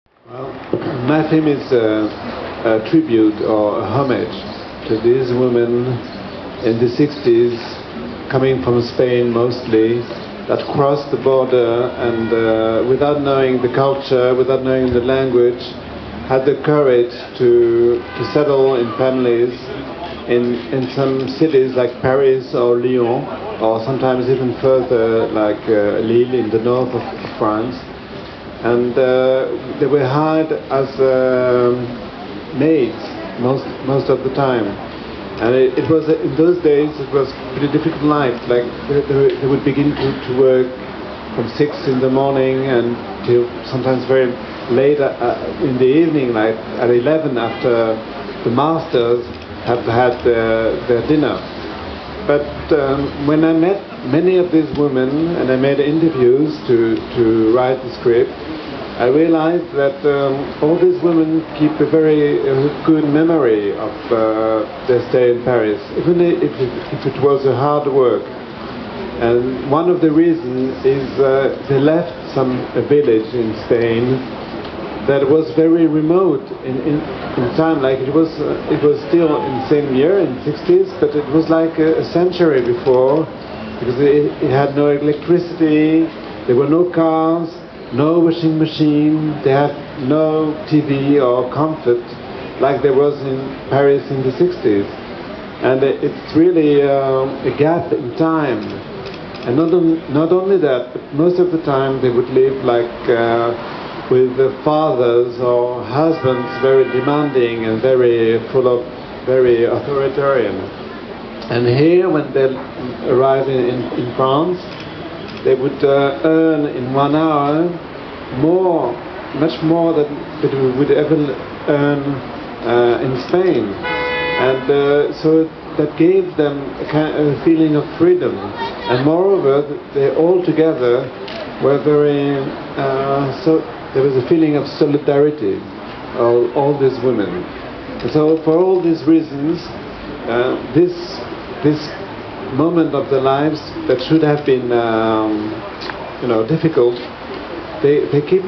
Well, my film is a tribute or a homage to these women in the 60s, coming from Spain mostly, that crossed the border and without knowing the culture, without knowing the language, had the courage to settle in families in some cities like Paris or Lyon, or sometimes even further like Lille in the north of France. And they were hired as maids most of the time. And it was, in those days, it was pretty difficult life. Like they would begin to work from 6 in the morning and till sometimes very late in the evening, like at 11 after the masters have had their dinner. But when I met many of these women and I made interviews to write the script, I realized that all these women keep a very good memory of their stay in Paris, even if it was a hard work. And one of the reasons is they left a village in Spain that was very remote in time. Like it was still in the same year, in the 60s, but it was like a century before, because it had no electricity, there were no cars, no washing machine, they had no TV or comfort like there was in Paris in the 60s. And it's really a gap in time. And not only that, but most of the time they would live like with the fathers or husbands very demanding and very authoritarian. And here, when they arrive in France, they would earn in 1 hour much more than we would ever earn in Spain. And so that gave them a feeling of freedom. And moreover, they all together were very, there was a feeling of solidarity, all these women. And so for all these reasons, this moment of their lives that should have been difficult, they keep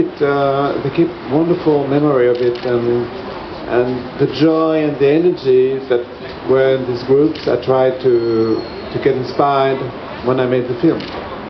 wonderful memory of it, and the joy and the energy that were in these groups I tried to get inspired when I made the film.